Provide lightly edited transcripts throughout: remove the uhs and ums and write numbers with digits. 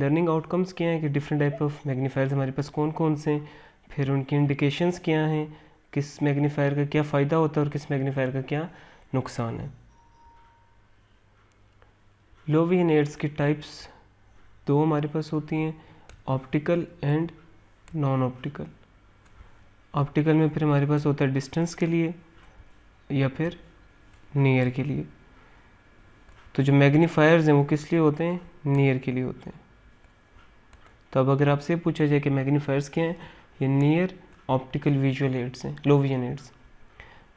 Learning outcomes क्या हैं कि डिफरेंट टाइप ऑफ मैग्नीफायर्स हमारे पास कौन कौन से हैं, फिर उनकी इंडिकेशंस क्या हैं, किस मैग्नीफायर का क्या फ़ायदा होता है और किस मैग्नीफायर का क्या नुकसान है। लो विजन एड्स की टाइप्स दो हमारे पास होती हैं, optical and non optical. Optical में फिर हमारे पास होता है डिस्टेंस के लिए या फिर नियर के लिए। तो जो मैग्नीफायर्स हैं वो किस लिए होते हैं, नियर के लिए होते हैं। तो अब अगर आपसे पूछा जाए कि मैग्नीफायर्स क्या हैं, ये नियर ऑप्टिकल विजुअल एड्स हैं, लो विजन एड्स।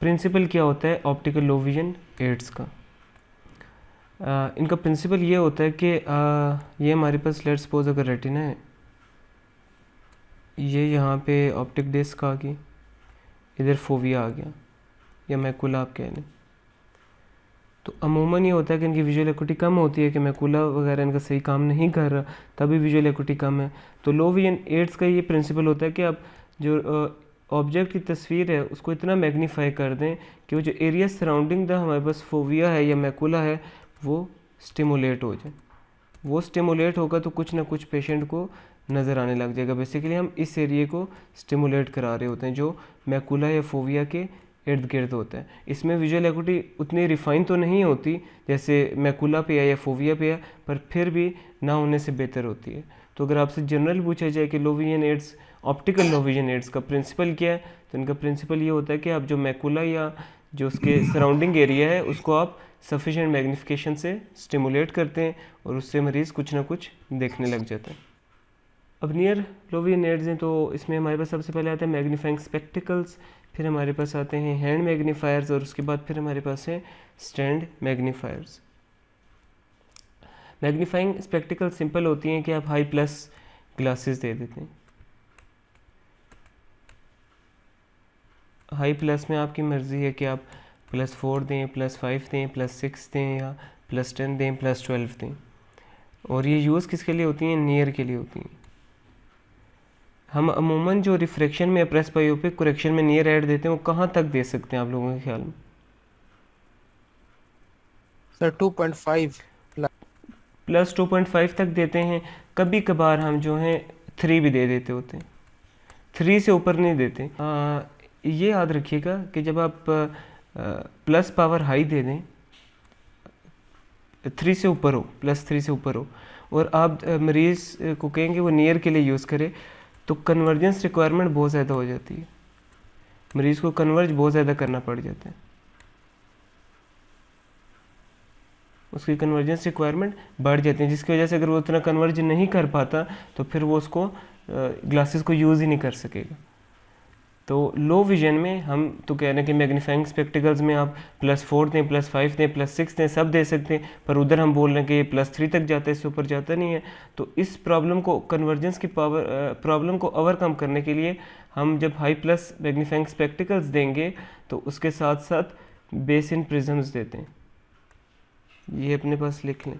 प्रिंसिपल क्या होता है ऑप्टिकल लो विजन एड्स का? इनका प्रिंसिपल ये होता है कि ये हमारे पास लेट्स सपोज अगर रेटिना है, ये यहाँ पे ऑप्टिक डिस्क आ गई, इधर फोविया आ गया या मैकुला आप कह लें। तो अमूमन ये होता है कि इनकी विजुअल एक्यूटी कम होती है कि मैकुला वगैरह इनका सही काम नहीं कर रहा, तभी विजुअल एक्यूटी कम है। तो लो विजन एड्स का ये प्रिंसिपल होता है कि आप जो ऑब्जेक्ट की तस्वीर है उसको इतना मैग्नीफाई कर दें कि वो जो एरिया सराउंडिंग द हमारे पास फोविया है या मैकुला है वो स्टिमुलेट हो जाए। वो स्टिमुलेट होगा तो कुछ ना कुछ पेशेंट को नज़र आने लग जाएगा। बेसिकली हम इस एरिए को स्टिमुलेट करा रहे होते हैं जो मैकुला या फोविया के इर्द गिर्द होता है। इसमें विजुअल एक्यूटी उतनी रिफाइन तो नहीं होती जैसे मैकुला पे या फोविया पे है, पर फिर भी ना होने से बेहतर होती है। तो अगर आपसे जनरल पूछा जाए कि low vision aids, optical low vision aids का प्रिंसिपल क्या है, तो इनका प्रिंसिपल ये होता है कि आप जो मैकुला या जो उसके सराउंडिंग एरिया है उसको आप सफिशेंट मैग्नीफिकेशन से स्टिमुलेट करते हैं और उससे मरीज़ कुछ ना कुछ देखने लग जाता है। अब नियर लो विजन एड्स हैं तो इसमें हमारे पास सबसे पहले आता है मैग्नीफाइंग स्पेक्टिकल्स, फिर हमारे पास आते हैं हैंड मैग्नीफायर्स और उसके बाद फिर हमारे पास है स्टैंड मैग्नीफायर्स। मैग्नीफाइंग स्पेक्टिकल सिंपल होती हैं कि आप हाई प्लस ग्लासेस दे देते हैं। हाई प्लस में आपकी मर्ज़ी है कि आप +4 दें, +5 दें, +6 दें या +10 दें, +12 दें। और ये यूज़ किसके लिए होती हैं, नियर के लिए होती हैं। हम अमूमन जो रिफ्रैक्शन में प्रेसबायोपिक करेक्शन में नियर ऐड देते हैं वो कहाँ तक दे सकते हैं आप लोगों के ख्याल में? सर 2.5 प्लस 2.5 तक देते हैं। कभी कभार हम जो हैं 3 भी दे देते होते हैं, 3 से ऊपर नहीं देते। ये याद रखिएगा कि जब आप प्लस पावर हाई दे दें, 3 से ऊपर हो, +3 से ऊपर हो, और आप मरीज़ को कहेंगे वो नियर के लिए यूज़ करे, तो कन्वर्जेंस रिक्वायरमेंट बहुत ज़्यादा हो जाती है। मरीज़ को कन्वर्ज बहुत ज़्यादा करना पड़ जाता है, उसकी कन्वर्जेंस रिक्वायरमेंट बढ़ जाती है, जिसकी वजह से अगर वो उतना कन्वर्ज नहीं कर पाता तो फिर वो उसको ग्लासेस को यूज़ ही नहीं कर सकेगा। तो लो विजन में हम तो कह रहे हैं कि मैग्नीफाइंग स्पेक्टिकल्स में आप +4 दें, +5 दें, +6 दें, सब दे सकते हैं, पर उधर हम बोल रहे हैं कि ये +3 तक जाता है, इससे ऊपर जाता नहीं है। तो इस प्रॉब्लम को, कन्वर्जेंस की प्रॉब्लम को ओवरकम करने के लिए हम जब हाई प्लस मैग्नीफाइंग स्पेक्टिकल्स देंगे तो उसके साथ साथ बेसिन प्रिज्म्स देते हैं। ये अपने पास लिख लें।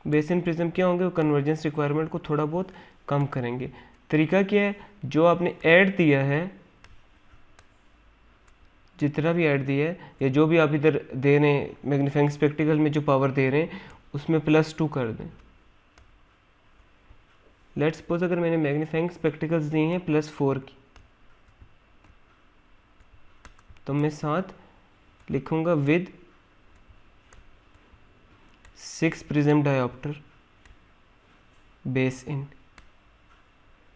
बेसिन प्रिज्म क्या होंगे, वो कन्वर्जेंस रिक्वायरमेंट को थोड़ा बहुत कम करेंगे। तरीका क्या है, जो आपने ऐड दिया है, जितना भी ऐड दिया है या जो भी आप इधर दे रहे हैं मैग्नीफाइंग स्पेक्टिकल में जो पावर दे रहे हैं उसमें +2 कर दें। लेट्स सपोज अगर मैंने मैग्नीफाइंग स्पेक्टिकल्स दी हैं +4 की, तो मैं साथ लिखूंगा with 6 prism dioptre base in.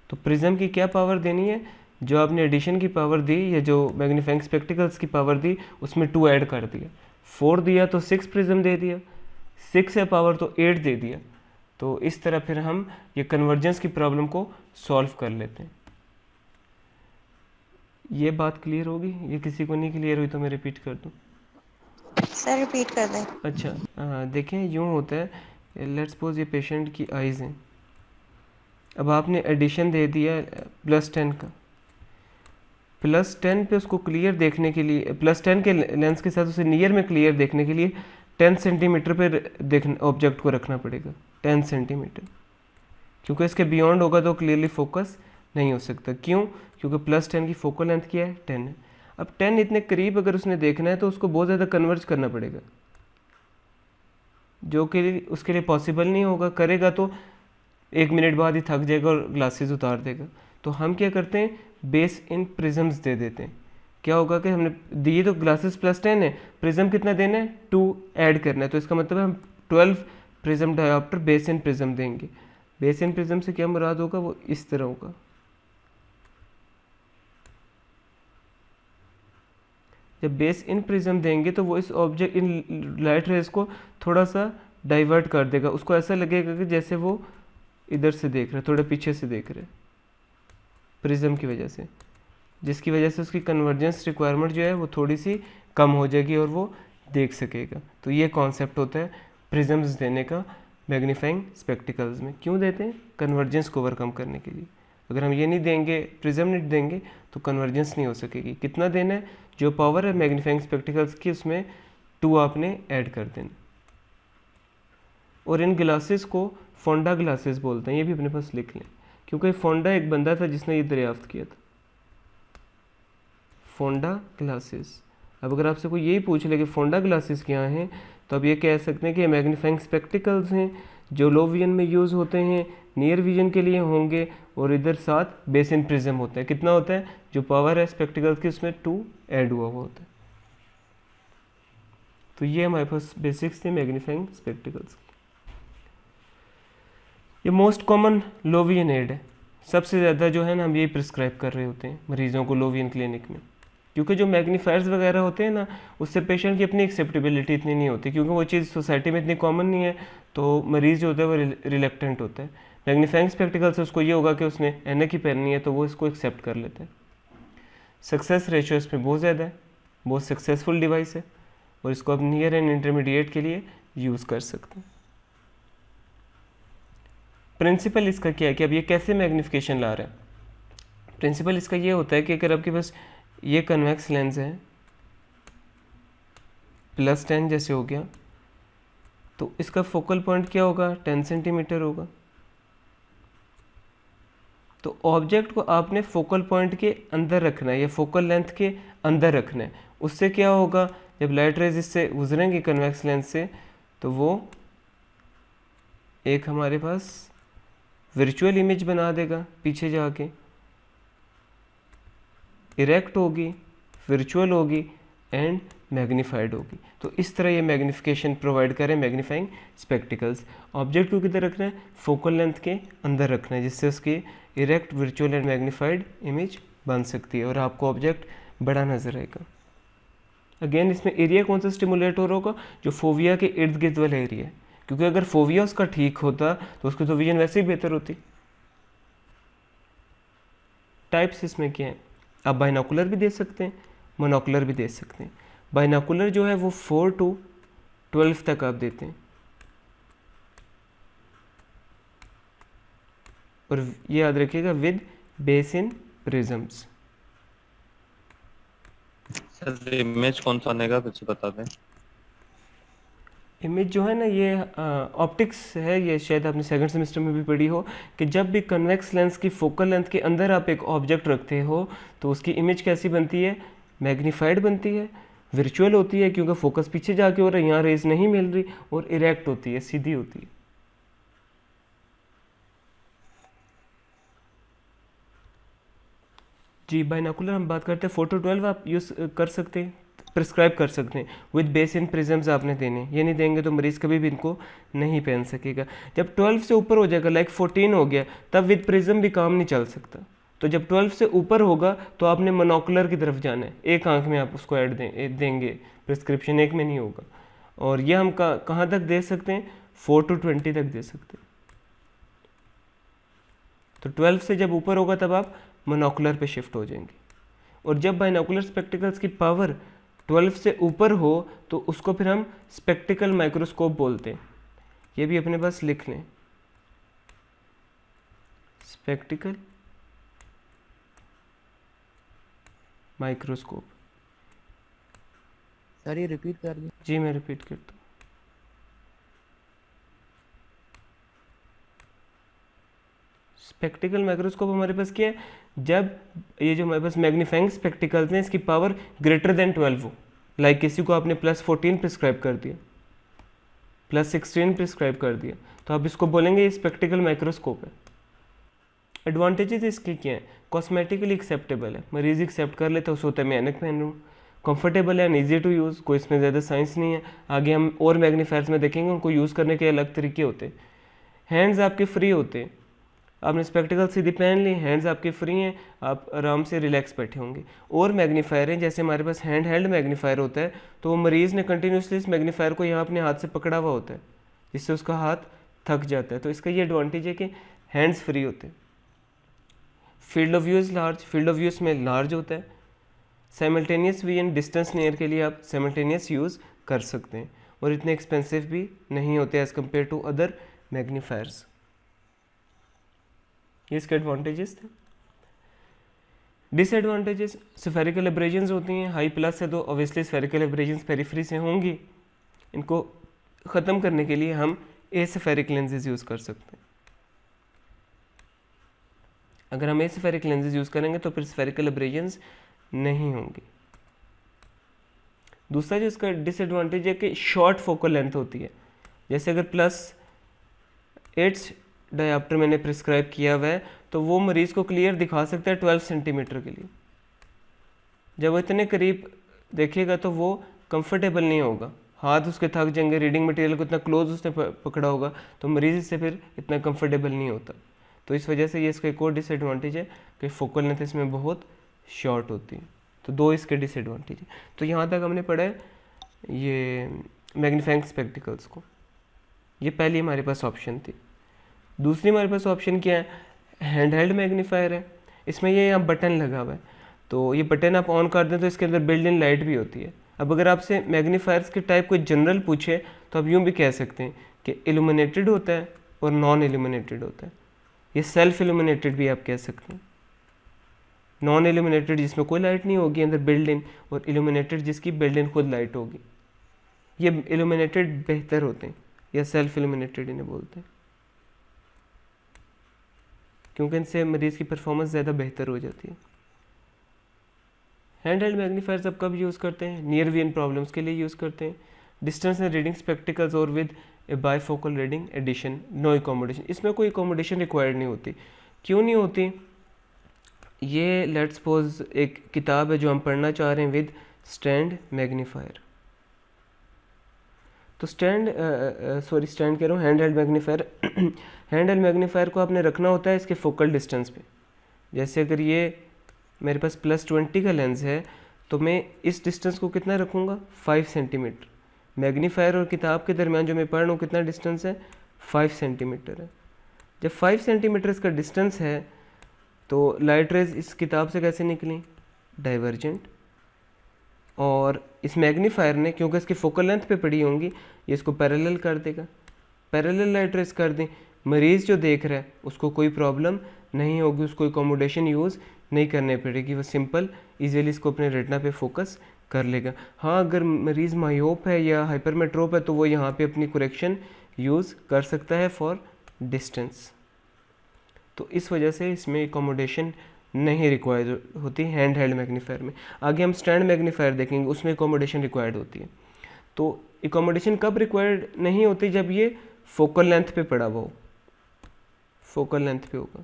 तो प्रिज्म की क्या पावर देनी है, जो आपने एडिशन की पावर दी या जो मैग्नीफाइंग स्पेक्टिकल्स की पावर दी उसमें 2 ऐड कर दिया। 4 दिया तो 6 प्रिज्म दे दिया, 6 है पावर तो 8 दे दिया। तो इस तरह फिर हम ये कन्वर्जेंस की प्रॉब्लम को सॉल्व कर लेते हैं। ये बात क्लियर होगी? ये किसी को नहीं क्लियर हुई तो मैं रिपीट कर दूँ? सर रिपीट कर दें। अच्छा, देखें यूँ होता है, लेट्स सपोज ये पेशेंट की आइज़ हैं, अब आपने एडिशन दे दिया +10 का, +10 पे उसको क्लियर देखने के लिए, +10 के लेंस के साथ उसे नियर में क्लियर देखने के लिए 10 सेंटीमीटर पर देखने ऑब्जेक्ट को रखना पड़ेगा, 10 सेंटीमीटर, क्योंकि इसके बियॉन्ड होगा तो क्लियरली फोकस नहीं हो सकता। क्यों? क्योंकि +10 की फोकल लेंथ क्या है, 10 है। अब 10 इतने करीब अगर उसने देखना है तो उसको बहुत ज़्यादा कन्वर्ज करना पड़ेगा, जो कि उसके लिए पॉसिबल नहीं होगा, करेगा तो 1 मिनट बाद ही थक जाएगा और ग्लासेस उतार देगा। तो हम क्या करते हैं, बेस इन प्रिज्म्स दे देते हैं। क्या होगा कि हमने दिए तो ग्लासेस +10 है, प्रिज्म कितना देना है, 2 ऐड करना है, तो इसका मतलब हम 12 prism dioptre base in prism देंगे। बेस इन प्रिज्म से क्या मुराद होगा, वो इस तरह होगा। जब बेस इन प्रिज्म देंगे तो वो इस ऑब्जेक्ट इन लाइट रेज को थोड़ा सा डाइवर्ट कर देगा, उसको ऐसा लगेगा कि जैसे वो इधर से देख रहे हैं, थोड़ा पीछे से देख रहे हैं प्रिज्म की वजह से, जिसकी वजह से उसकी कन्वर्जेंस रिक्वायरमेंट जो है वो थोड़ी सी कम हो जाएगी और वो देख सकेगा। तो ये कॉन्सेप्ट होता है प्रिज्म्स देने का मैग्नीफाइंग स्पेक्टिकल्स में। क्यों देते हैं, कन्वर्जेंस को ओवरकम करने के लिए। अगर हम ये नहीं देंगे, प्रिज्म नहीं देंगे, तो कन्वर्जेंस नहीं हो सकेगी। कितना देना है, जो पावर है मैग्नीफाइंग स्पेक्टिकल्स की उसमें 2 आपने ऐड कर देना। और इन ग्लासेस को फोंडा ग्लासेस बोलते हैं, ये भी अपने पास लिख लें, क्योंकि फोंडा एक बंदा था जिसने ये दरियाफ्त किया था, फोंडा ग्लासेस। अब अगर आपसे कोई यही पूछ ले कि फोंडा ग्लासेस क्या हैं, तो अब ये कह सकते हैं कि मैग्नीफाइंग स्पेक्टिकल्स हैं जो लो विजन में यूज़ होते हैं, नियर विजन के लिए होंगे, और इधर साथ बेस इन प्रिज्म होता है। कितना होता है, जो पावर है स्पेक्टिकल्स की उसमें 2 ऐड हुआ होता है। तो ये हमारे पास बेसिक्स थे मैग्नीफाइंग स्पेक्टिकल्स। ये most common low vision aid है, सबसे ज़्यादा जो है ना हम यही प्रिस्क्राइब कर रहे होते हैं मरीज़ों को लो विजन क्लिनिक में, क्योंकि जो मैग्नीफायर्स वगैरह होते हैं ना, उससे पेशेंट की अपनी एक्सेप्टेबिलिटी इतनी नहीं होती, क्योंकि वो चीज़ सोसाइटी में इतनी कॉमन नहीं है, तो मरीज़ जो होता है वो रिलेक्टेंट होता है। मैग्नीफाइंग स्पेक्टिकल से उसको ये होगा कि उसने ऐनक ही पहननी है, तो वो इसको एक्सेप्ट कर लेता है। सक्सेस रेशियो इसमें बहुत ज़्यादा है, बहुत सक्सेसफुल डिवाइस है, और इसको आप नियर एंड इंटरमीडिएट के लिए यूज़ कर सकते हैं। प्रिंसिपल इसका क्या है कि अब ये कैसे मैग्नीफिकेशन ला रहा है। प्रिंसिपल इसका ये होता है कि अगर आपके पास ये कन्वेक्स लेंस है, +10 जैसे हो गया, तो इसका फोकल पॉइंट क्या होगा, 10 सेंटीमीटर होगा। तो ऑब्जेक्ट को आपने फोकल पॉइंट के अंदर रखना है या फोकल लेंथ के अंदर रखना है। उससे क्या होगा, जब लाइट रेज इससे गुजरेंगे कन्वेक्स लेंस से, तो वो एक हमारे पास वर्चुअल इमेज बना देगा, पीछे जाके इरेक्ट होगी, वर्चुअल होगी एंड मैग्नीफाइड होगी। तो इस तरह ये मैग्नीफिकेशन प्रोवाइड करें मैग्नीफाइंग स्पेक्टिकल्स। ऑब्जेक्ट को किधर रखना है, फोकल लेंथ के अंदर रखना है, जिससे उसकी erect, virtual and magnified image बन सकती है और आपको ऑब्जेक्ट बड़ा नजर आएगा। अगेन इसमें एरिया कौन सा स्टिमुलेट हो रहा होगा, जो फोविया के इर्द गिर्द वाला एरिया है, क्योंकि अगर फोविया उसका ठीक होता तो उसकी तो विजन वैसे ही बेहतर होती। टाइप्स इसमें क्या है, आप बाइनोकुलर भी दे सकते हैं, मोनोकुलर भी दे सकते हैं। बाइनोकुलर जो है वो 4 to 12 तक आप देते हैं, और ये याद रखिएगा with base in prisms. Sir image कौन सा आने का फिर से बता दें। इमेज जो है ना, ये ऑप्टिक्स है, ये शायद आपने सेकंड सेमेस्टर में भी पढ़ी हो कि जब भी कन्वेक्स लेंस की फोकल लेंथ के अंदर आप एक ऑब्जेक्ट रखते हो तो उसकी इमेज कैसी बनती है, मैग्नीफाइड बनती है, वर्चुअल होती है क्योंकि फोकस पीछे जाके हो रहा है, यहाँ रेज नहीं मिल रही, और इरेक्ट होती है, सीधी होती है। जी बाइनोकुलर हम बात करते हैं 4 to 12 आप यूज़ कर सकते हैं, प्रिस्क्राइब कर सकते हैं। विद बेस इन प्रिज्म्स आपने देने, ये नहीं देंगे तो मरीज़ कभी भी इनको नहीं पहन सकेगा। जब 12 से ऊपर हो जाएगा, लाइक 14 हो गया, तब विद प्रिज्म भी काम नहीं चल सकता। तो जब 12 से ऊपर होगा तो आपने मोनोकुलर की तरफ जाना है, एक आंख में आप उसको ऐड देंगे, प्रिस्क्रिप्शन एक में नहीं होगा। और ये हम कहाँ तक दे सकते हैं, 4 to 20 तक दे सकते हैं। तो 12 से जब ऊपर होगा तब आप मोनोकुलर पे शिफ्ट हो जाएंगे। और जब बाइनोकुलर स्पेक्टिकल्स की पावर 12 से ऊपर हो तो उसको फिर हम स्पेक्टिकल माइक्रोस्कोप बोलते हैं, ये भी अपने पास लिख लें, स्पेक्टिकल माइक्रोस्कोप। सर ये रिपीट कर दिए। जी मैं रिपीट करता हूँ, स्पेक्टिकल माइक्रोस्कोप हमारे पास क्या है, जब ये जो हमारे पास मैग्नीफाइंग स्पेक्टिकल्स हैं इसकी पावर ग्रेटर देन 12 हो, लाइक किसी को आपने +14 प्रिस्क्राइब कर दिया, +16 प्रिस्क्राइब कर दिया, तो आप इसको बोलेंगे ये स्पेक्टिकल माइक्रोस्कोप है। एडवांटेजेस इसके क्या हैं? कॉस्मेटिकली एक्सेप्टेबल है, मरीज़ एक्सेप्ट कर लेता है, उस होता है मैं ऐनक पहन रहा हूँ। कंफर्टेबल है एंड ईजी टू यूज़, कोई इसमें ज़्यादा साइंस नहीं है। आगे हम और मैग्नीफायर्स में देखेंगे उनको यूज़ करने के अलग तरीके होते हैं। हैंड्स आपके फ्री होते हैं, आपने स्पेक्टिकल सीधी पहन ली, हैंड्स आपके फ्री हैं, आप आराम से रिलैक्स बैठे होंगे। और मैग्नीफायर हैं, जैसे हमारे पास हैंड हेल्ड मैग्नीफायर होता है, तो वो मरीज़ ने कंटिन्यूसली इस मैग्नीफायर को यहाँ अपने हाथ से पकड़ा हुआ होता है, जिससे उसका हाथ थक जाता है। तो इसका ये एडवांटेज है कि हैंड्स फ्री होते हैं। Field of view is large, field of view इसमें लार्ज होता है। साइमल्टेनियस वी एंड डिस्टेंस नियर के लिए आप साइमल्टेनियस यूज़ कर सकते हैं, और इतने एक्सपेंसिव भी नहीं होते एज़ कम्पेयर टू अदर मैग्नीफायर्स। ये इसके एडवांटेजेस थे। डिसएडवांटेजेस, स्फेरिकल एब्रेजन्स होती हैं, हाई प्लस है तो ऑब्वियसली स्फेरिकल एब्रेजन्स पेरिफेरी से होंगी। इनको ख़त्म करने के लिए हम एस्फेरिक लेंसेज यूज़ कर सकते हैं। अगर हम एस्फेरिक लेंसेज यूज़ करेंगे तो फिर स्फेरिकल एब्रेजन्स नहीं होंगी। दूसरा जो इसका डिसएडवांटेज है कि शॉर्ट फोकल लेंथ होती है। जैसे अगर +8 डायप्टर मैंने प्रिस्क्राइब किया हुआ है, तो वो मरीज़ को क्लियर दिखा सकता है 12 सेंटीमीटर के लिए। जब वो इतने करीब देखेगा तो वो कंफर्टेबल नहीं होगा, हाथ उसके थक जाएंगे, रीडिंग मटेरियल को इतना क्लोज उसने पकड़ा होगा, तो मरीज़ इससे फिर इतना कंफर्टेबल नहीं होता। तो इस वजह से ये इसका एक और डिसएडवांटेज है कि फोकल लेंथ इसमें बहुत शॉर्ट होती है। तो दो इसके डिसएडवांटेज है। तो यहाँ तक हमने पढ़ा है ये मैग्नीफाइंग स्पेक्टिकल्स को। ये पहली हमारे पास ऑप्शन थी। दूसरी हमारे पास ऑप्शन क्या है? हैंड हेल्ड मैग्नीफायर है। इसमें ये यहाँ बटन लगा हुआ है, तो ये बटन आप ऑन कर दें तो इसके अंदर बिल्ट इन लाइट भी होती है। अब अगर आपसे मैग्नीफायर्स के टाइप कोई जनरल पूछे तो आप यूँ भी कह सकते हैं कि इल्यूमिनेटेड होता है और नॉन इल्यूमिनेटेड होता है। ये सेल्फ इल्यूमिनेटेड भी आप कह सकते हैं। नॉन इल्यूमिनेटेड जिसमें कोई लाइट नहीं होगी अंदर बिल्ट इन, और इल्यूमिनेटेड जिसकी बिल्ट इन खुद लाइट होगी। ये इल्यूमिनेटेड बेहतर होते हैं या सेल्फ इल्यूमिनेटेड इन्हें बोलते हैं, क्योंकि इनसे मरीज़ की परफॉर्मेंस ज़्यादा बेहतर हो जाती है। हैंड हेल्ड मैग्नीफायर्स अब कब यूज़ करते हैं? नियर विजन प्रॉब्लम्स के लिए यूज़ करते हैं। डिस्टेंस एंड रीडिंग स्पेक्टिकल्स और with a bifocal reading addition, no accommodation. इसमें कोई एकोमोडेशन रिक्वायर्ड नहीं होती। क्यों नहीं होती? ये लेट्स सपोज एक किताब है जो हम पढ़ना चाह रहे हैं विद स्टैंड मैग्नीफायर, तो स्टैंड कह रहा हूँ hand held magnifier. Hand held magnifier को आपने रखना होता है इसके फोकल डिस्टेंस पे। जैसे अगर ये मेरे पास +20 का लेंस है, तो मैं इस डिस्टेंस को कितना रखूँगा? 5 सेंटीमीटर। मैग्नीफायर और किताब के दरमियान जो मैं पढ़ रहा हूँ कितना डिस्टेंस है? 5 सेंटीमीटर है। जब 5 सेंटीमीटर इसका डिस्टेंस है तो लाइट रेज इस किताब से कैसे निकली? डाइवर्जेंट। और इस मैग्नीफायर ने, क्योंकि इसकी फोकल लेंथ पे पड़ी होंगी, ये इसको पैरेलल कर देगा। पैरेलल लाइट रेज कर दें, मरीज़ जो देख रहा है उसको कोई प्रॉब्लम नहीं होगी, उसको एकोमोडेशन यूज़ नहीं करनी पड़ेगी, वो सिंपल इजीली इसको अपने रेटिना पे फोकस कर लेगा। हाँ, अगर मरीज़ मायोप है या हाइपरमेट्रोप है तो वो यहाँ पे अपनी करेक्शन यूज़ कर सकता है फॉर डिस्टेंस। तो इस वजह से इसमें एकोमोडेशन नहीं रिक्वायर्ड होती हैंड हेल्ड मैग्नीफायर में। आगे हम स्टैंड मैग्नीफायर देखेंगे, उसमें एकोमोडेशन रिक्वायर्ड होती है। तो एकोमोडेशन कब रिक्वायर्ड नहीं होती? जब ये फोकल लेंथ पे पड़ा हुआ हो, फोकल लेंथ पे होगा।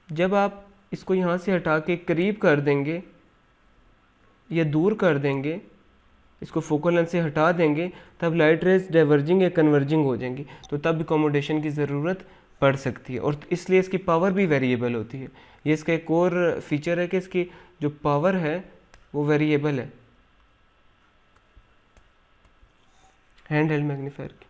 जब आप इसको यहाँ से हटा के करीब कर देंगे या दूर कर देंगे, इसको फोकल लेंथ से हटा देंगे, तब लाइट रेज डाइवर्जिंग या कन्वर्जिंग हो जाएंगी, तो तब एकोमोडेशन की ज़रूरत पड़ सकती है। और इसलिए इसकी पावर भी वेरिएबल होती है। ये इसका एक और फीचर है कि इसकी जो पावर है वो वेरिएबल है हैंड हेल्ड मैग्नीफायर की।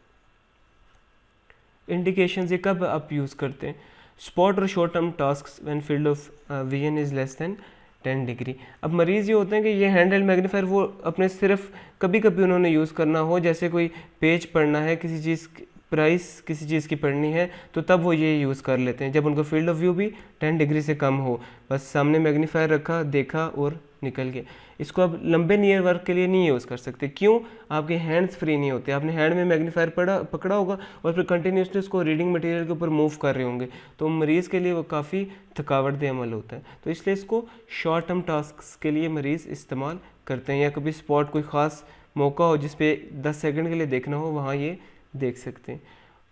इंडिकेशंस ये कब आप यूज़ करते हैं? स्पॉट और short term tasks when field of vision is less than 10 degree. अब मरीज़ ये होते हैं कि ये हैंड हेल्ड मैग्नीफायर वो अपने सिर्फ कभी कभी उन्होंने यूज़ करना हो, जैसे कोई पेज पढ़ना है, किसी चीज़ प्राइस किसी चीज़ की पढ़नी है तो तब वो ये यूज़ कर लेते हैं, जब उनका फील्ड ऑफ व्यू भी 10 डिग्री से कम हो, बस सामने मैग्नीफायर रखा, देखा और निकल गए। इसको आप लंबे नियर वर्क के लिए नहीं यूज़ कर सकते। क्यों? आपके हैंड्स फ्री नहीं होते, आपने हैंड में मैग्नीफायर पकड़ा होगा और फिर कंटिन्यूसली उसको रीडिंग मटेरियल के ऊपर मूव कर रहे होंगे, तो मरीज़ के लिए वो काफ़ी थकावट दे अमल होता है। तो इसलिए इसको शॉर्ट टर्म टास्क के लिए मरीज़ इस्तेमाल करते हैं, या कभी स्पॉट कोई ख़ास मौका हो जिस पे 10 सेकंड के लिए देखना हो, वहाँ ये देख सकते हैं।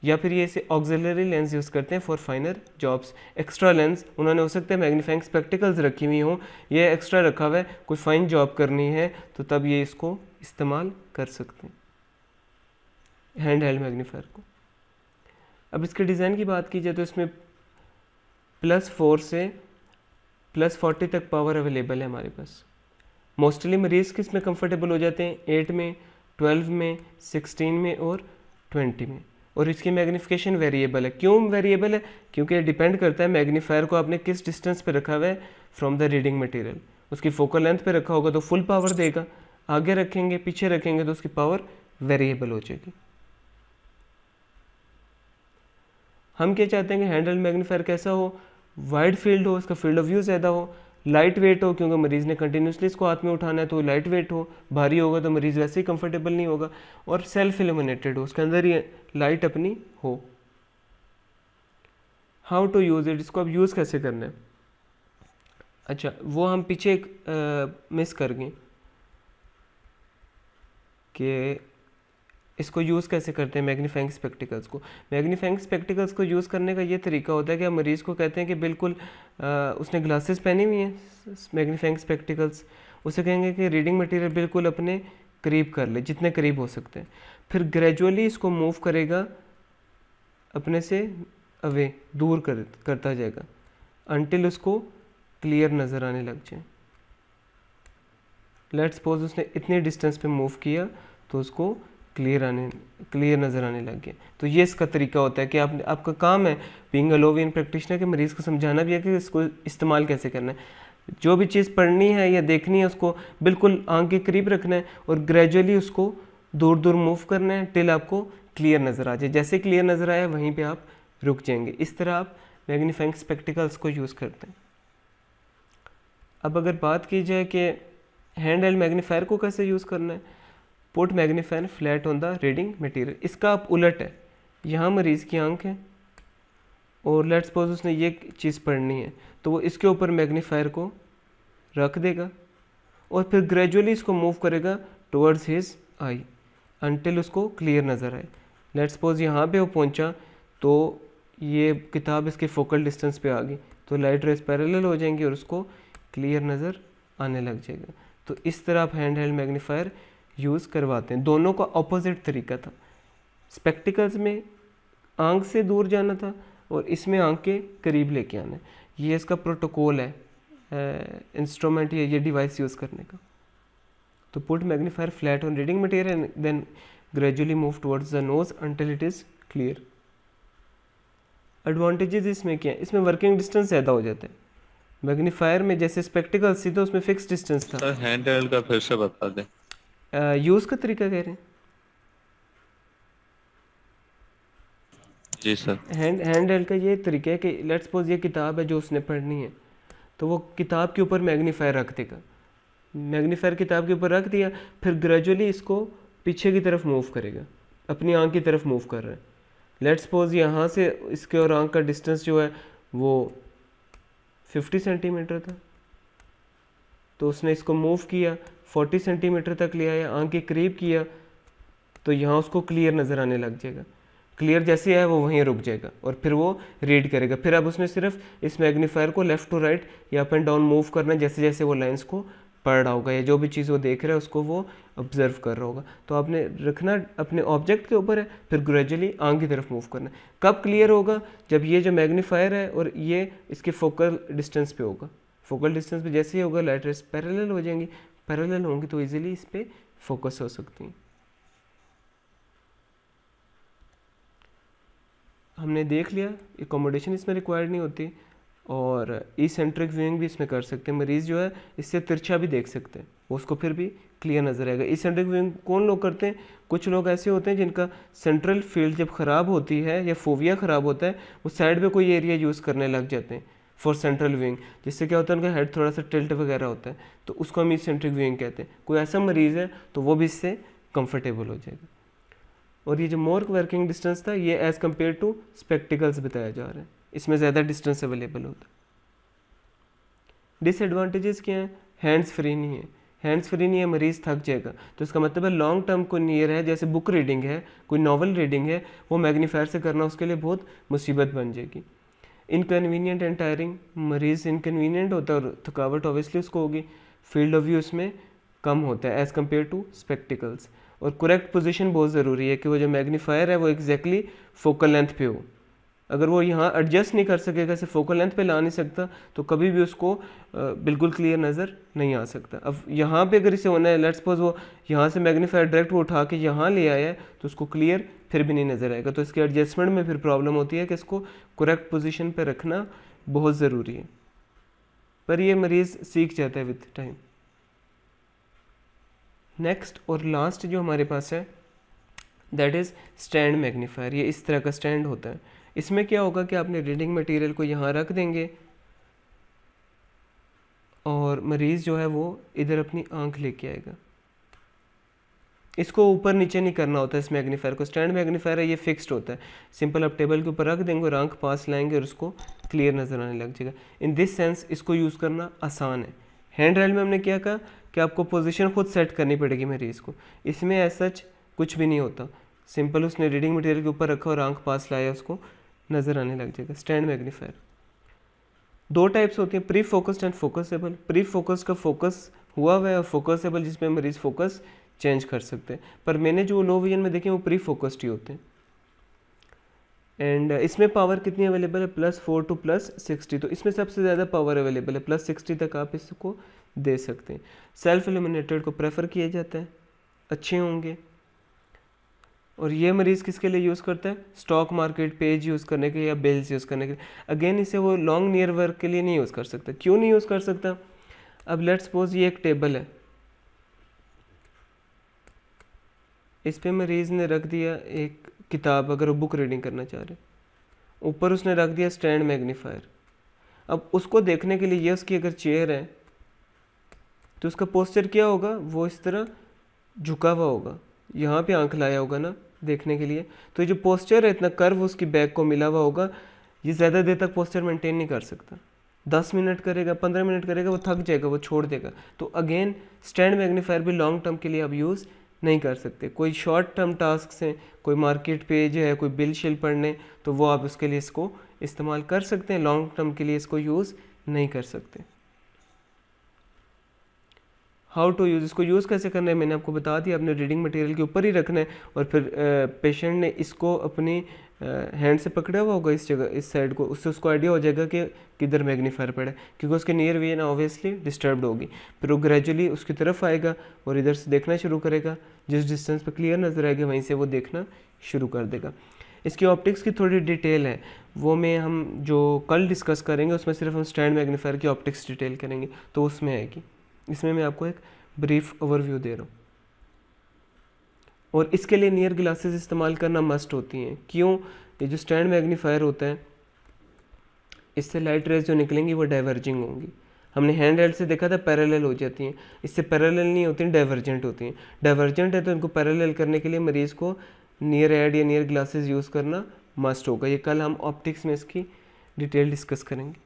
या फिर ये इसे ऑक्सिलरी लेंस यूज़ करते हैं फॉर फाइनर जॉब्स। एक्स्ट्रा लेंस उन्होंने हो सकता है मैग्नीफाइंग स्पेक्टिकल्स रखी हुई हों, ये एक्स्ट्रा रखा हुआ है, कोई फाइन जॉब करनी है तो तब ये इसको इस्तेमाल कर सकते हैं, हैंड हेल्ड मैग्नीफायर को। अब इसके डिज़ाइन की बात की जाए तो इसमें +4 से +40 तक पावर अवेलेबल है हमारे पास। मोस्टली मरीज़ किस में कंफर्टेबल हो जाते हैं? 8 में, 12 में, 16 में और 20 में। और इसकी मैग्नीफिकेशन वेरिएबल है। क्यों वेरिएबल है? क्योंकि डिपेंड करता है मैग्नीफायर को आपने किस डिस्टेंस पे रखा हुआ है फ्रॉम द रीडिंग मटेरियल। उसकी फोकल लेंथ पे रखा होगा तो फुल पावर देगा, आगे रखेंगे पीछे रखेंगे तो उसकी पावर वेरिएबल हो जाएगी। हम क्या चाहते हैं कि हैंडल मैग्नीफायर कैसा हो? वाइड फील्ड हो, उसका फील्ड ऑफ व्यू ज़्यादा हो, लाइट वेट हो, क्योंकि मरीज़ ने कंटिन्यूसली इसको हाथ में उठाना है तो लाइट वेट हो, भारी होगा तो मरीज़ वैसे ही कंफर्टेबल नहीं होगा, और सेल्फ इल्यूमिनेटेड हो, उसके अंदर ही लाइट अपनी हो। हाउ टू यूज़ इट, इसको अब यूज़ कैसे करना है? अच्छा, वो हम पीछे एक मिस कर गए कि इसको यूज़ कैसे करते हैं मैग्नीफाइंग स्पेक्टिकल्स को। मैग्नीफाइंग स्पेक्टिकल्स को यूज़ करने का ये तरीका होता है कि आप मरीज़ को कहते हैं कि बिल्कुल उसने ग्लासेस पहनी हुई हैं मैग्नीफाइंग स्पेक्टिकल्स, उसे कहेंगे कि रीडिंग मटेरियल बिल्कुल अपने करीब कर ले, जितने करीब हो सकते हैं, फिर ग्रेजुअली इसको मूव करेगा, अपने से अवे दूर करता जाएगा अनटिल उसको क्लियर नज़र आने लग जाए। लेट्स सपोज उसने इतने डिस्टेंस पे मूव किया तो उसको क्लियर नज़र आने लग गया। तो ये इसका तरीका होता है कि आपका काम है बीइंग अ लोवियन प्रैक्टिशनर के मरीज़ को समझाना भी है कि इसको इस्तेमाल कैसे करना है। जो भी चीज़ पढ़नी है या देखनी है उसको बिल्कुल आंख के करीब रखना है और ग्रेजुअली उसको दूर दूर मूव करना है टिल आपको क्लियर नज़र आ जाए। जैसे क्लियर नज़र आया वहीं पर आप रुक जाएंगे। इस तरह आप मैग्नीफाइंग स्पेक्टिकल्स को यूज़ करते हैं। अब अगर बात की जाए कि हैंड हेल्ड मैग्नीफायर को कैसे यूज़ करना है, put magnifier flat on the reading material. इसका आप उलट है, यहाँ मरीज़ की आंख है और लेट्स सपोज उसने ये चीज़ पढ़नी है तो वो इसके ऊपर मैग्नीफायर को रख देगा और फिर ग्रेजुअली इसको मूव करेगा टुवर्ड्स हिज आई अनटिल उसको क्लियर नज़र आए। लेट्स सपोज यहाँ पे वो पहुँचा तो ये किताब इसके फोकल डिस्टेंस पे आ गई तो लाइट रेस पैरेलल हो जाएंगी और उसको क्लियर नज़र आने लग जाएगा। तो इस तरह आप हैंड हेल्ड मैग्नीफायर यूज़ करवाते हैं। दोनों का ऑपोजिट तरीका था। स्पेक्टिकल्स में आंख से दूर जाना था और इसमें आंख के करीब लेके आना है। ये इसका प्रोटोकॉल है इंस्ट्रूमेंट या ये डिवाइस यूज़ करने का। तो put magnifier flat on reading material then gradually move towards the nose until it is clear. Advantages इसमें क्या है? इसमें वर्किंग डिस्टेंस ज़्यादा हो जाता है। मैग्नीफायर में जैसे स्पेक्टिकल्स थी तो उसमें फिक्स डिस्टेंस था। सर हैंड हेल्ड का फिर से बता दें। यूज़ का तरीका कह रहे हैं? जी सर। हैंड हेल्ड का ये तरीका है कि लेट्स सपोज ये किताब है जो उसने पढ़नी है तो वो किताब के ऊपर मैग्नीफायर रख देगा। मैग्नीफायर किताब के ऊपर रख दिया, फिर ग्रेजुअली इसको पीछे की तरफ मूव करेगा, अपनी आंख की तरफ मूव कर रहा है। लेट्स सपोज यहाँ से इसके और आंख का डिस्टेंस जो है वो 50 सेंटीमीटर था तो उसने इसको मूव किया 40 सेंटीमीटर तक ले आया, आंख के करीब किया तो यहाँ उसको क्लियर नज़र आने लग जाएगा। क्लियर जैसे है वो वहीं रुक जाएगा और फिर वो रीड करेगा। फिर अब उसने सिर्फ इस मैग्नीफायर को लेफ़्ट टू राइट या अप एंड डाउन मूव करना है जैसे जैसे वो लाइंस को पढ़ रहा होगा या जो भी चीज़ वो देख रहा है उसको वो ऑब्जर्व कर रहा होगा। तो आपने रखना अपने ऑब्जेक्ट के ऊपर है, फिर ग्रेजुअली आंख की तरफ मूव करना है। कब क्लियर होगा? जब ये जो मैग्नीफायर है और ये इसके फोकल डिस्टेंस पे होगा। फोकल डिस्टेंस पे जैसे ही होगा लाइट रेस पैरेलल हो जाएंगी, पैरेलल होंगी तो इजीली इस पर फोकस हो सकती हैं। हमने देख लिया एकोमोडेशन इसमें रिक्वायर्ड नहीं होती। और इसेंट्रिक व्यूइंग भी इसमें कर सकते हैं। मरीज़ जो है इससे तिरछा भी देख सकते हैं, वो उसको फिर भी क्लियर नज़र आएगा। इसेंट्रिक व्यूइंग कौन लोग करते हैं? कुछ लोग ऐसे होते हैं जिनका सेंट्रल फील्ड जब ख़राब होती है या फोविया ख़राब होता है, वो साइड पे कोई एरिया यूज़ करने लग जाते हैं फॉर सेंट्रल व्यूइंग, जिससे क्या होता है उनका हेड थोड़ा सा टिल्ट वगैरह होता है, तो उसको हम इसेंट्रिक व्यूइंग कहते हैं। कोई ऐसा मरीज़ है तो वो भी इससे कंफर्टेबल हो जाएगा। और ये जो मोर वर्किंग डिस्टेंस था ये एज़ कम्पेयर टू स्पेक्टिकल्स बताया जा रहा है, इसमें ज़्यादा डिस्टेंस अवेलेबल होता है। डिसएडवांटेजेस क्या हैं? हैंड्स फ्री नहीं है, हैंड्स फ्री नहीं है, मरीज़ थक जाएगा। तो इसका मतलब है लॉन्ग टर्म को नियर है, जैसे बुक रीडिंग है, कोई नॉवल रीडिंग है, वो मैग्नीफायर से करना उसके लिए बहुत मुसीबत बन जाएगी। इनकन्वीनियंट एंड टायरिंग, मरीज़ इनकन्वीनियंट होता है और थकावट ऑब्वियसली उसको होगी। फील्ड ऑफ व्यू उसमें कम होता है एज़ कम्पेयर टू स्पेक्टिकल्स। और करेक्ट पोजीशन बहुत ज़रूरी है कि वो जो मैग्नीफायर है वो एग्जैक्टली फोकल लेंथ पे हो। अगर वो यहाँ एडजस्ट नहीं कर सकेगा, ऐसे फोकल लेंथ पे ला नहीं सकता, तो कभी भी उसको बिल्कुल क्लियर नज़र नहीं आ सकता। अब यहाँ पे अगर इसे होना है, लेट्स सपोज वो यहाँ से मैग्नीफायर डायरेक्ट वो उठा के यहाँ ले आया है, तो उसको क्लियर फिर भी नहीं नज़र आएगा। तो इसके एडजस्टमेंट में फिर प्रॉब्लम होती है कि इसको करेक्ट पोजीशन पे रखना बहुत ज़रूरी है, पर ये मरीज़ सीख जाता है विद टाइम। नेक्स्ट और लास्ट जो हमारे पास है दैट इज़ स्टैंड मैग्नीफायर। ये इस तरह का स्टैंड होता है। इसमें क्या होगा कि आपने रीडिंग मटेरियल को यहाँ रख देंगे और मरीज़ जो है वो इधर अपनी आंख लेके आएगा। इसको ऊपर नीचे नहीं करना होता है इस मैग्नीफायर को। स्टैंड मैग्नीफायर है ये फिक्स्ड होता है, सिंपल आप टेबल के ऊपर रख देंगे और आंख पास लाएंगे और उसको क्लियर नज़र आने लग जाएगा। इन दिस सेंस इसको यूज़ करना आसान है। हैंड रेल में हमने क्या कहा कि आपको पोजीशन खुद सेट करनी पड़ेगी मरीज़ को, इसमें ऐसा कुछ भी नहीं होता। सिंपल उसने रीडिंग मटेरियल के ऊपर रखा और आंख पास लाया, उसको नज़र आने लग जाएगा। स्टैंड मैग्नीफायर दो टाइप्स होती हैं, pre focused and focusable. Pre focused का फोकस हुआ हुआ है और फोकसेबल जिसमें मरीज़ फोकस चेंज कर सकते हैं, पर मैंने जो लो विजन में देखे वो प्री फोकस्ड ही होते हैं। एंड इसमें पावर कितनी अवेलेबल है? +4 to +60, तो इसमें सबसे ज़्यादा पावर अवेलेबल है, +60 तक आप इसको दे सकते हैं। सेल्फ इल्यूमिनेटेड को प्रेफर किया जाता है, अच्छे होंगे। और ये मरीज़ किसके लिए यूज़ करता है? स्टॉक मार्केट पेज यूज़ करने के या बिल्स यूज़ करने के लिए। अगेन इसे वो लॉन्ग नियर वर्क के लिए नहीं यूज़ कर सकता। क्यों नहीं यूज़ कर सकता? अब लेट्स सपोज ये एक टेबल है, इस पे मरीज़ ने रख दिया एक किताब, अगर वो बुक रीडिंग करना चाह रहे, ऊपर उसने रख दिया स्टैंड मैग्नीफायर। अब उसको देखने के लिए ये उसकी अगर चेयर है तो उसका पोस्चर क्या होगा? वो इस तरह झुका हुआ होगा, यहाँ पे आंख लाया होगा ना देखने के लिए। तो ये जो पोस्चर है, इतना कर्व उसकी बैक को मिला हुआ होगा, ये ज़्यादा देर तक पोस्चर मेंटेन नहीं कर सकता। 10 मिनट करेगा, 15 मिनट करेगा, वो थक जाएगा, वो छोड़ देगा। तो अगेन स्टैंड मैग्नीफायर भी लॉन्ग टर्म के लिए आप यूज़ नहीं कर सकते। कोई शॉर्ट टर्म टास्क हैं, कोई मार्केट पेज है, कोई बिल शिल पढ़ने, तो वो आप उसके लिए इसको इस्तेमाल कर सकते हैं। लॉन्ग टर्म के लिए इसको यूज़ नहीं कर सकते। हाउ टू यूज़, इसको यूज़ कैसे करना है मैंने आपको बता दिया। आपने रीडिंग मटेरियल के ऊपर ही रखना है और फिर पेशेंट ने इसको अपनी हैंड से पकड़ा हुआ होगा इस जगह, इस साइड को, उससे उसको आइडिया हो जाएगा कि किधर मैग्नीफायर पड़ा है, क्योंकि उसके नियर विजन ऑब्वियसली डिस्टर्ब्ड होगी। फिर वो ग्रेजुअली उसकी तरफ आएगा और इधर से देखना शुरू करेगा, जिस डिस्टेंस पर क्लियर नज़र आएगा वहीं से वो देखना शुरू कर देगा। इसकी ऑप्टिक्स की थोड़ी डिटेल है, वो में हम जो कल डिस्कस करेंगे उसमें सिर्फ हम स्टैंड मैग्नीफायर की ऑप्टिक्स डिटेल करेंगे, तो उसमें आएगी। इसमें मैं आपको एक ब्रीफ ओवरव्यू दे रहा हूँ। और इसके लिए नियर ग्लासेस इस्तेमाल करना मस्ट होती हैं। क्यों? ये जो स्टैंड मैग्नीफायर होता है, इससे लाइट रेज जो निकलेंगी वो डाइवर्जिंग होंगी। हमने हैंड हेल्ड से देखा था पैरेलल हो जाती हैं, इससे पैरेलल नहीं होती हैं, डाइवर्जेंट होती हैं। डाइवर्जेंट है तो इनको पैरेलल करने के लिए मरीज़ को नियर एड या नियर ग्लासेस यूज़ करना मस्ट होगा। ये कल हम ऑप्टिक्स में इसकी डिटेल डिस्कस करेंगे।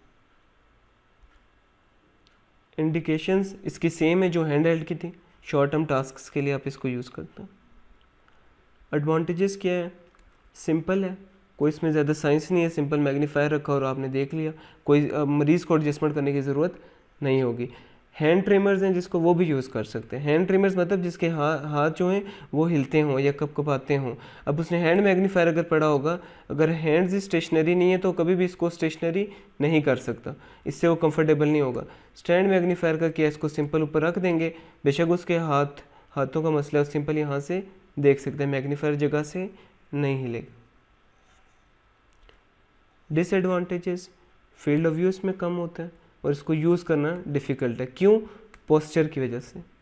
इंडिकेशंस इसकी सेम है जो हैंड हेल्ड की थी, शॉर्ट टर्म टास्क्स के लिए आप इसको यूज़ करते हैं। एडवांटेजेस क्या है? सिंपल है, कोई इसमें ज़्यादा साइंस नहीं है, सिंपल मैग्नीफायर रखा और आपने देख लिया, कोई मरीज़ को एडजस्टमेंट करने की ज़रूरत नहीं होगी। हैंड ट्रिमर्स हैं जिसको वो भी यूज़ कर सकते हैं। हैंड ट्रिमर्स मतलब जिसके हाथ जो हैं वो हिलते हों या कपकपाते हों। अब उसने हैंड मैग्नीफायर अगर पड़ा होगा, अगर हैंड्स स्टेशनरी नहीं है तो कभी भी इसको स्टेशनरी नहीं कर सकता, इससे वो कंफर्टेबल नहीं होगा। स्टैंड मैग्नीफायर का क्या, इसको सिंपल ऊपर रख देंगे, बेशक उसके हाथों का मसला, सिंपल यहाँ से देख सकते हैं, मैग्नीफायर जगह से नहीं हिलेगा। डिसएडवांटेजेस, फील्ड ऑफ व्यू इसमें कम होता है और इसको यूज़ करना डिफ़िकल्ट है। क्यों? पोस्चर की वजह से।